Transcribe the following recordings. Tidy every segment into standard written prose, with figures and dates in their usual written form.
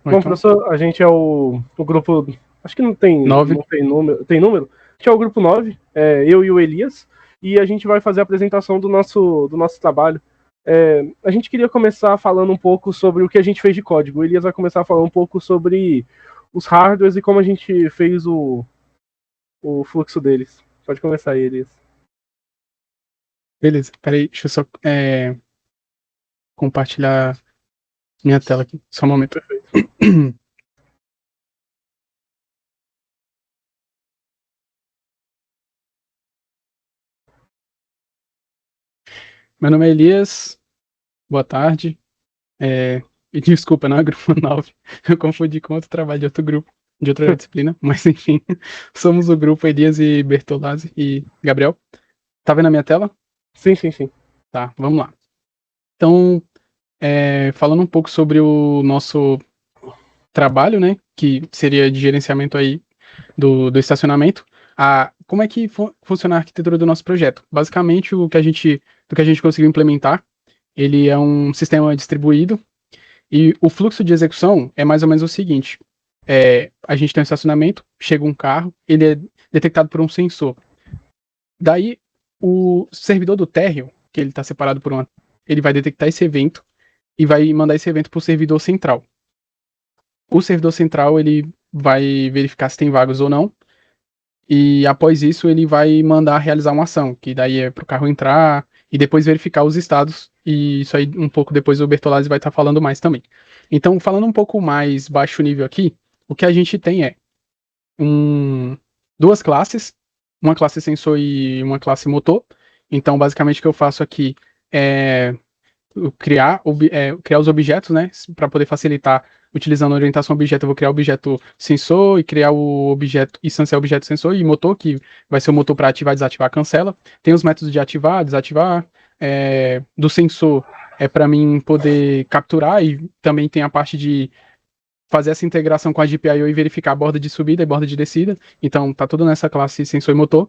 Bom, então, professor, a gente é o grupo... Acho que não tem número. Tem número? A gente é o grupo 9, eu e o Elias, e a gente vai fazer a apresentação do nosso trabalho. A gente queria começar falando um pouco sobre o que a gente fez de código. O Elias vai começar a falar um pouco sobre os hardwares e como a gente fez o fluxo deles. Pode começar aí, Elias. Beleza, peraí, deixa eu só compartilhar minha tela aqui. Só um momento. Perfeito. Meu nome é Elias, boa tarde. E desculpa, não é grupo 9. Eu confundi com outro trabalho de outro grupo, de outra disciplina, mas enfim. Somos o grupo Elias e Bertolazzi e Gabriel. Tá vendo a minha tela? Sim. Tá, vamos lá. Então, falando um pouco sobre o nosso trabalho, né, que seria de gerenciamento aí do estacionamento. Como é que funciona a arquitetura do nosso projeto? Basicamente, do que a gente conseguiu implementar, ele é um sistema distribuído e o fluxo de execução é mais ou menos o seguinte: a gente tem um estacionamento, chega um carro, ele é detectado por um sensor. Daí, o servidor do térreo, que ele está separado por ele vai detectar esse evento e vai mandar esse evento para o servidor central. O servidor central ele vai verificar se tem vagas ou não. E após isso, ele vai mandar realizar uma ação, que daí é para o carro entrar e depois verificar os estados. E isso aí, um pouco depois, o Bertolazzi vai estar falando mais também. Então, falando um pouco mais baixo nível aqui, o que a gente tem é duas classes, uma classe sensor e uma classe motor. Então, basicamente, o que eu faço aqui é criar os objetos, né, para poder facilitar. Utilizando a orientação objeto, eu vou criar o objeto sensor e criar o objeto, instanciar o objeto sensor e motor, que vai ser o motor para ativar, desativar, cancela. Tem os métodos de ativar, desativar. Do sensor é para mim poder capturar, e também tem a parte de fazer essa integração com a GPIO e verificar a borda de subida e borda de descida. Então tá tudo nessa classe sensor e motor.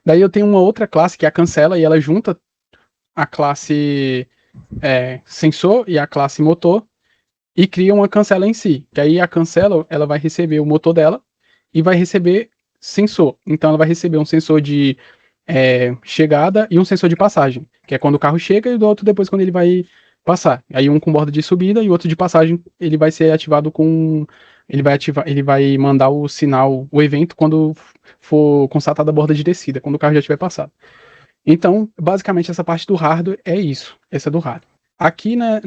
Daí eu tenho uma outra classe que é a cancela, e ela junta a classe sensor e a classe motor e cria uma cancela em si. Que aí a cancela ela vai receber o motor dela e vai receber sensor. Então ela vai receber um sensor de chegada e um sensor de passagem, que é quando o carro chega, e do outro depois quando ele vai passar. Aí um com borda de subida e o outro de passagem, ele vai ser ativado com ele vai mandar o sinal, o evento quando for constatada a borda de descida, quando o carro já tiver passado. Então, basicamente essa parte do hardware é isso, essa é do hardware. Aqui, né,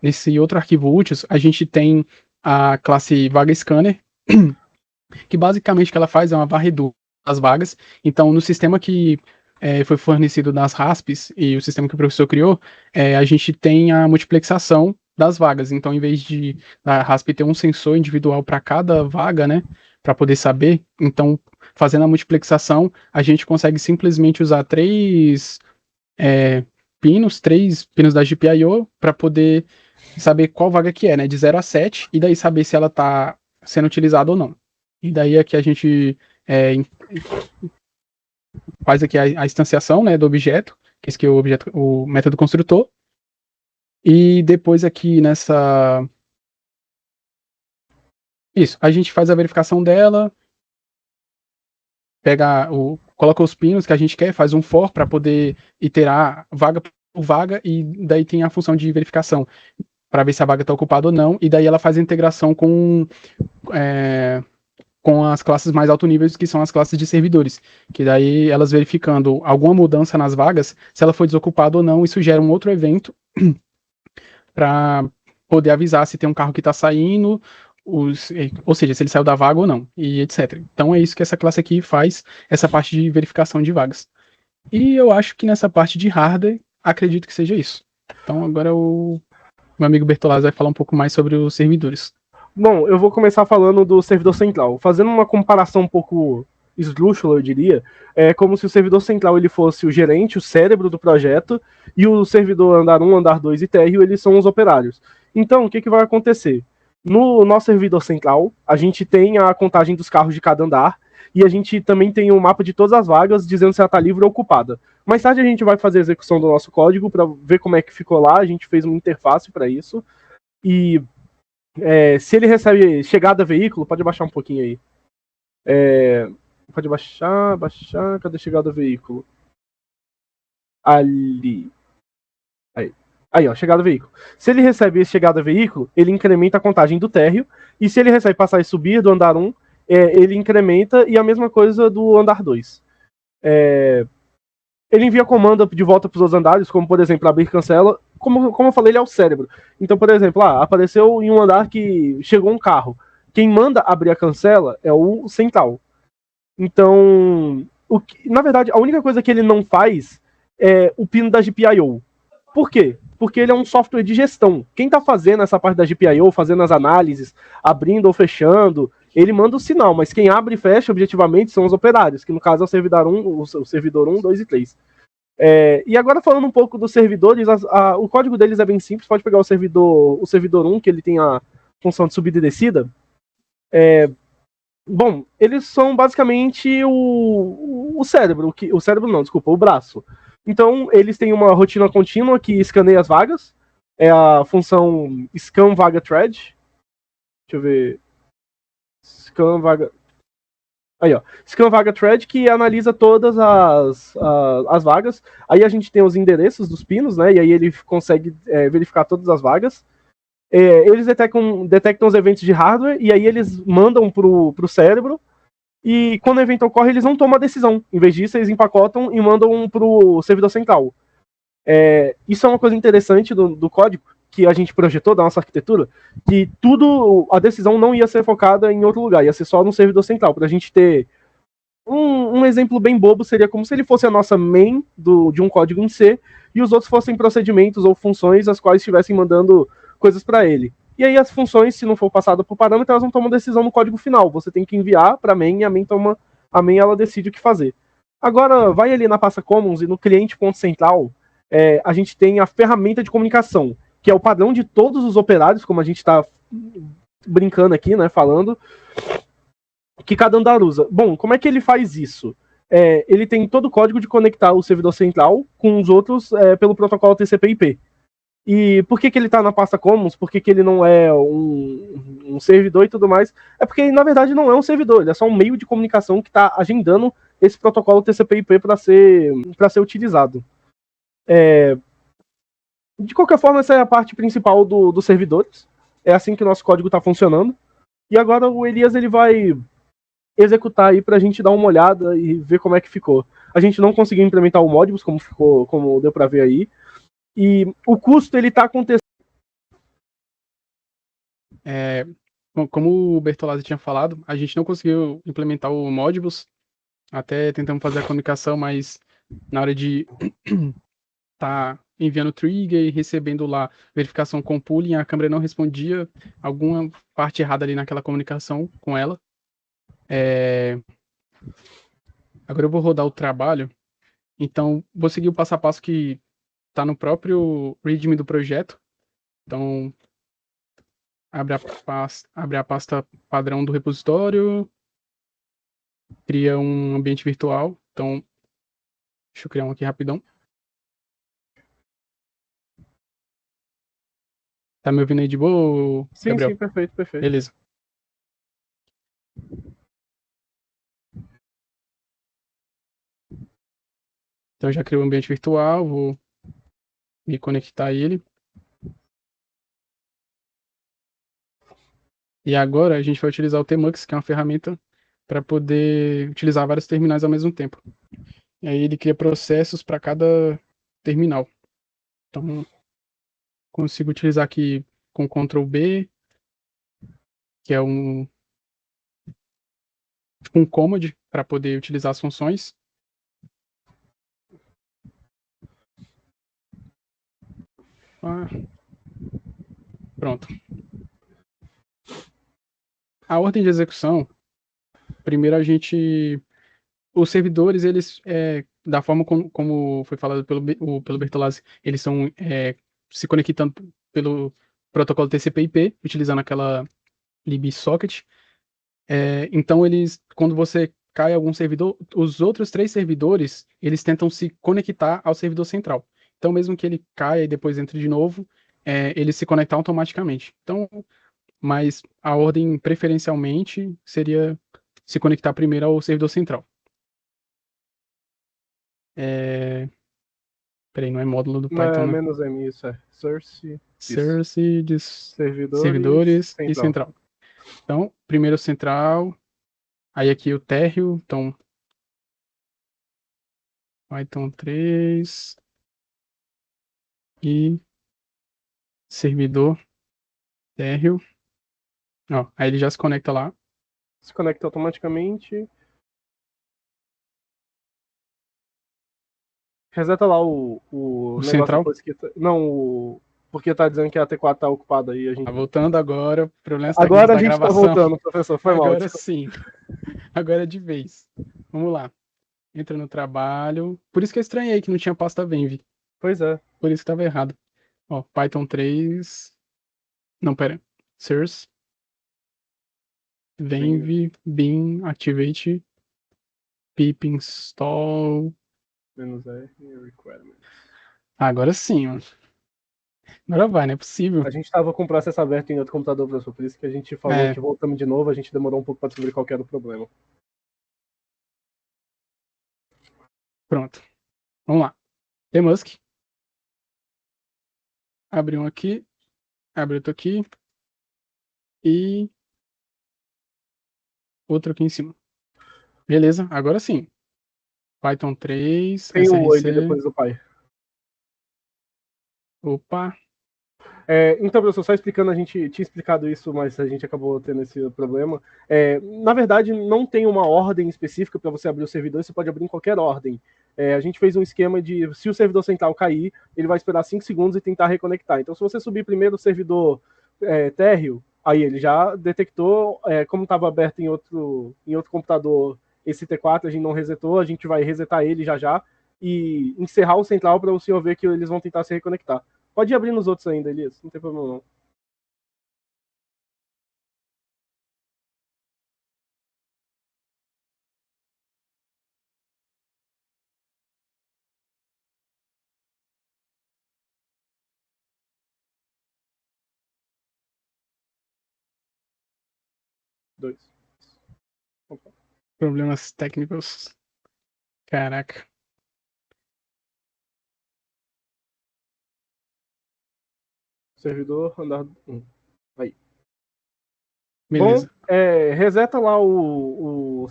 nesse outro arquivo úteis, a gente tem a classe vaga scanner, que basicamente o que ela faz é uma varredura das vagas. Então, no sistema que foi fornecido nas RASPs e o sistema que o professor criou, a gente tem a multiplexação das vagas. Então, em vez de a RASP ter um sensor individual para cada vaga, né, para poder saber, então, fazendo a multiplexação, a gente consegue simplesmente usar três pinos da GPIO para poder saber qual vaga que é, né, de 0 a 7, e daí saber se ela está sendo utilizada ou não. E daí aqui a gente faz aqui a instanciação, né, do objeto, que esse aqui é o método construtor. E depois aqui a gente faz a verificação dela, coloca os pinos que a gente quer, faz um for para poder iterar vaga por vaga, e daí tem a função de verificação para ver se a vaga está ocupada ou não, e daí ela faz a integração com as classes mais alto níveis, que são as classes de servidores, que daí elas verificando alguma mudança nas vagas, se ela foi desocupada ou não, isso gera um outro evento para poder avisar se tem um carro que está saindo, ou seja, se ele saiu da vaga ou não, e etc. Então é isso que essa classe aqui faz, essa parte de verificação de vagas. E eu acho que nessa parte de hardware, acredito que seja isso. Então agora o meu amigo Bertolazzi vai falar um pouco mais sobre os servidores. Bom, eu vou começar falando do servidor central. Fazendo uma comparação um pouco esdrúxula, eu diria, é como se o servidor central ele fosse o gerente, o cérebro do projeto, e o servidor andar 1, andar 2 e térreo, eles são os operários. Então, o que vai acontecer? No nosso servidor central, a gente tem a contagem dos carros de cada andar, e a gente também tem um mapa de todas as vagas, dizendo se ela está livre ou ocupada. Mais tarde a gente vai fazer a execução do nosso código para ver como é que ficou lá, a gente fez uma interface para isso, e se ele recebe chegada veículo, pode baixar um pouquinho aí. Pode baixar, cadê chegada veículo? Ali. Aí, ó, chegada veículo. Se ele recebe chegada veículo, ele incrementa a contagem do térreo, e se ele recebe passar e subir do andar 1, ele incrementa, e a mesma coisa do andar 2. Ele envia comanda de volta para os outros andares, como, por exemplo, abrir cancela. Como eu falei, ele é o cérebro. Então, por exemplo, apareceu em um andar que chegou um carro. Quem manda abrir a cancela é o central. Então, na verdade, a única coisa que ele não faz é o pino da GPIO. Por quê? Porque ele é um software de gestão. Quem está fazendo essa parte da GPIO, fazendo as análises, abrindo ou fechando, ele manda o sinal, mas quem abre e fecha objetivamente são os operários, que no caso é o servidor 1, 2 e 3. E agora falando um pouco dos servidores, o código deles é bem simples, pode pegar o servidor 1, que ele tem a função de subida e descida. Bom, eles são basicamente o cérebro, o cérebro não, desculpa, o braço. Então, eles têm uma rotina contínua que escaneia as vagas, é a função scan vaga thread. Deixa eu ver. Scan vaga. Aí, ó. Scan vaga thread que analisa todas as vagas. Aí a gente tem os endereços dos pinos, né? E aí ele consegue verificar todas as vagas. Eles detectam os eventos de hardware e aí eles mandam pro cérebro. E quando o evento ocorre, eles não tomam a decisão. Em vez disso, eles empacotam e mandam pro servidor central. Isso é uma coisa interessante do código que a gente projetou, da nossa arquitetura, que a decisão não ia ser focada em outro lugar, ia ser só no servidor central, para a gente ter um exemplo bem bobo, seria como se ele fosse a nossa main de um código em C, e os outros fossem procedimentos ou funções as quais estivessem mandando coisas para ele. E aí as funções, se não for passada por parâmetro, elas não tomam decisão no código final. Você tem que enviar para a main, e a main ela decide o que fazer. Agora, vai ali na pasta commons e no cliente.central, a gente tem a ferramenta de comunicação, que é o padrão de todos os operários, como a gente está brincando aqui, né, falando, que cada andar usa. Bom, como é que ele faz isso? Ele tem todo o código de conectar o servidor central com os outros pelo protocolo TCP/IP. E por que ele está na pasta commons? Por que ele não é um servidor e tudo mais? É porque, na verdade, não é um servidor, ele é só um meio de comunicação que está agendando esse protocolo TCP/IP para ser utilizado. De qualquer forma, essa é a parte principal dos servidores. É assim que o nosso código está funcionando. E agora o Elias ele vai executar aí para a gente dar uma olhada e ver como é que ficou. A gente não conseguiu implementar o Modbus, como deu para ver aí. E o custo ele está acontecendo. Como o Bertolazzi tinha falado, a gente não conseguiu implementar o Modbus. Até tentamos fazer a comunicação, mas na hora de tá enviando trigger e recebendo lá verificação com pooling, a câmera não respondia alguma parte errada ali naquela comunicação com ela. Agora eu vou rodar o trabalho. Então, vou seguir o passo a passo que está no próprio README do projeto. Então, abre a pasta padrão do repositório, cria um ambiente virtual. Então, deixa eu criar um aqui rapidão. Tá me ouvindo aí de boa, Sim, Gabriel? sim, perfeito. Beleza. Então, já criei o um ambiente virtual, vou me conectar a ele. E agora a gente vai utilizar o Tmux, que é uma ferramenta para poder utilizar vários terminais ao mesmo tempo. E aí ele cria processos para cada terminal. Então, consigo utilizar aqui com Ctrl B, que é um command para poder utilizar as funções. Pronto. A ordem de execução, primeiro os servidores, eles, da forma como foi falado pelo Bertolazzi, eles estão se conectando pelo protocolo TCP/IP, utilizando aquela libsocket. Então, quando você cai algum servidor, os outros 3 servidores, eles tentam se conectar ao servidor central. Então, mesmo que ele caia e depois entre de novo, ele se conecta automaticamente. Então, mas a ordem preferencialmente seria se conectar primeiro ao servidor central. Peraí, não é módulo do Não Python, é né? menos M, isso é. Source. Isso. Source de Servidores. servidores e Central. central. Então, primeiro central, aí aqui o térreo, então Python 3 e servidor térreo. Ó, aí ele já se conecta lá. Se conecta automaticamente. Reseta lá o O negócio central. depois que. Não, porque tá dizendo que a T4 tá ocupada aí. A Tá gente... voltando agora, problemas técnicos Agora a da gente tá gravação. voltando, professor. Foi mal. Agora Desculpa. sim. Agora é de vez. Vamos lá. Entra no trabalho. Por isso que eu estranhei que não tinha pasta Venv. Pois é. Por isso que estava errado. Ó, Python 3. Não, pera. Source. Venv. Bin. Activate. Pip install. Menos R, requirement. Agora sim, mano. Agora vai, não é possível. A gente tava com o processo aberto em outro computador, professor. Por isso que a gente falou É. que voltamos de novo. A gente demorou um pouco pra descobrir qual que era o problema. Pronto. Vamos lá. Tmusk. Abre um aqui. Abre outro aqui. E outro aqui em cima. Beleza, agora sim. Python 3, Tem o ele src. depois do pai. Opa. Então, professor, só explicando, a gente tinha explicado isso, mas a gente acabou tendo esse problema. Na verdade, não tem uma ordem específica para você abrir o servidor, você pode abrir em qualquer ordem. A gente fez um esquema de, se o servidor central cair, ele vai esperar 5 segundos e tentar reconectar. Então, se você subir primeiro o servidor térreo, aí ele já detectou, como estava aberto em outro computador, esse T4, a gente não resetou, a gente vai resetar ele já já e encerrar o central para o senhor ver que eles vão tentar se reconectar. Pode ir abrir nos outros ainda, Elias. Não tem problema, não. Dois. Opa. Problemas técnicos. Caraca. Servidor, andar 1. Aí. Bom, Beleza. reseta lá o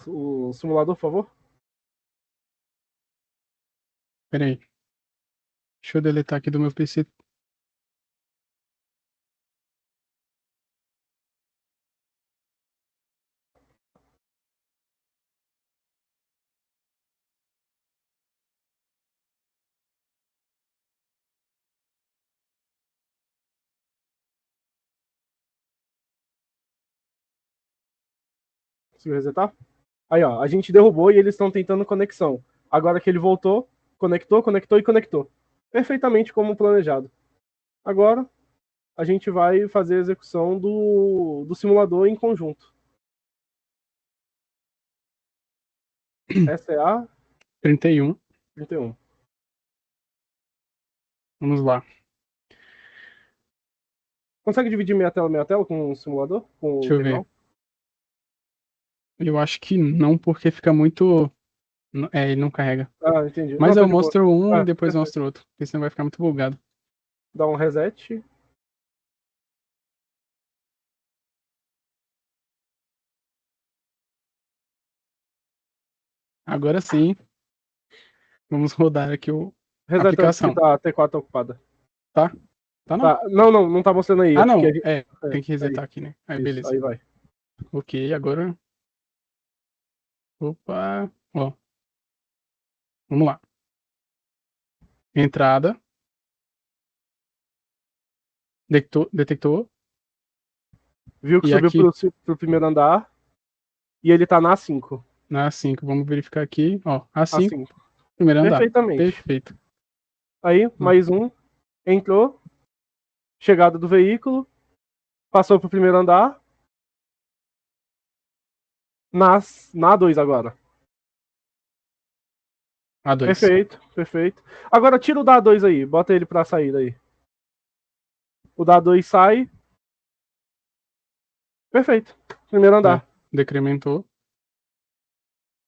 simulador, por favor. Pera aí. Deixa eu deletar aqui do meu PC. Conseguiu resetar? Aí, ó, a gente derrubou e eles estão tentando conexão. Agora que ele voltou, conectou, conectou e conectou. Perfeitamente como planejado. Agora, a gente vai fazer a execução do simulador em conjunto. SA 31. 31. Vamos lá. Consegue dividir meia tela com o simulador? Com Deixa o eu ver. terminal? Eu acho que não, porque fica muito. Ele não carrega. Ah, entendi. Não, Mas tá eu de boa. mostro um e depois Perfeito. mostro outro. Porque senão vai ficar muito bugado. Dá um reset. Agora sim. Vamos rodar aqui a Reseta que aplicação. tá a T4 ocupada. Tá? Tá não? Tá. Não tá mostrando aí. É Ah, porque a não. gente... Tem que aí. resetar aqui, né? Aí, Isso, beleza. aí vai. Ok, agora. Opa. Ó. Vamos lá. Entrada. Detectou. Viu que E subiu aqui pro primeiro andar. E ele tá na A5. na A5. Vamos verificar aqui. Ó, A5. A5. Primeiro andar. Perfeitamente. Perfeito. Aí, Ó, mais um. Entrou. Chegada do veículo. Passou pro primeiro andar. Na A2 agora. A2. Perfeito, perfeito. Agora tira o da A2 aí. Bota ele pra sair daí. O da A2 sai. Perfeito. Primeiro andar. Decrementou.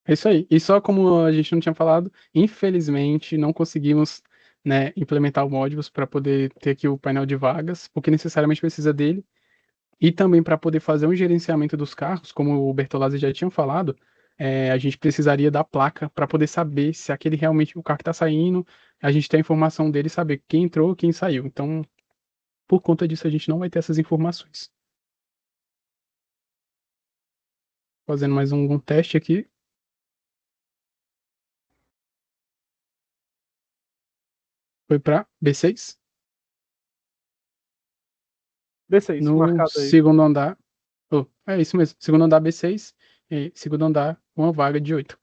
É isso aí. E só como a gente não tinha falado, infelizmente não conseguimos, né, implementar o Modbus para poder ter aqui o painel de vagas, porque necessariamente precisa dele. E também para poder fazer um gerenciamento dos carros, como o Bertolazzi já tinha falado, a gente precisaria da placa para poder saber se aquele realmente o carro que está saindo, a gente tem a informação dele, saber quem entrou, quem saiu. Então, por conta disso, a gente não vai ter essas informações. Fazendo mais um teste aqui. Foi para B6. B6, No marcado aí. segundo andar. Oh, é isso mesmo. Segundo andar B6. E segundo andar, uma vaga de 8.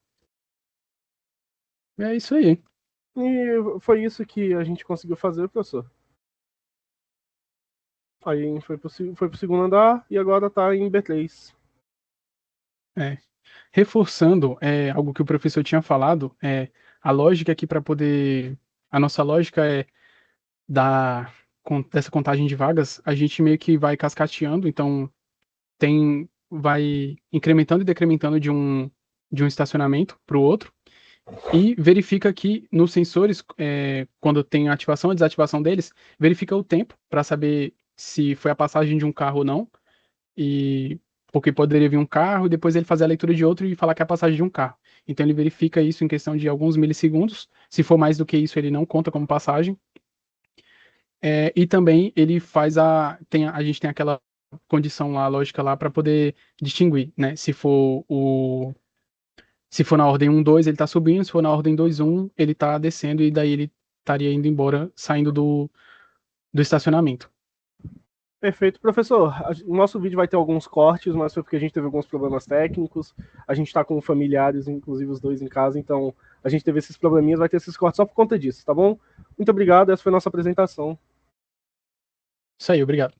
É isso aí. E foi isso que a gente conseguiu fazer, professor. Aí a gente foi pro segundo andar e agora tá em B3. Reforçando algo que o professor tinha falado, a lógica aqui para poder. A nossa lógica é dessa contagem de vagas, a gente meio que vai cascateando, então vai incrementando e decrementando de um estacionamento para o outro, e verifica que nos sensores, quando tem a ativação e desativação deles, verifica o tempo para saber se foi a passagem de um carro ou não, e porque poderia vir um carro e depois ele fazer a leitura de outro e falar que é a passagem de um carro. Então ele verifica isso em questão de alguns milissegundos. Se for mais do que isso, ele não conta como passagem. E também ele faz a gente tem aquela condição lá, lógica lá, para poder distinguir, né? Se for na ordem 1, 2, ele está subindo, se for na ordem 2, 1, ele está descendo e daí ele estaria indo embora, saindo do estacionamento. Perfeito, professor. O nosso vídeo vai ter alguns cortes, mas foi porque a gente teve alguns problemas técnicos. A gente tá com familiares, inclusive os dois em casa, então a gente teve esses probleminhas, vai ter esses cortes só por conta disso, tá bom? Muito obrigado, essa foi a nossa apresentação. Isso aí, obrigado.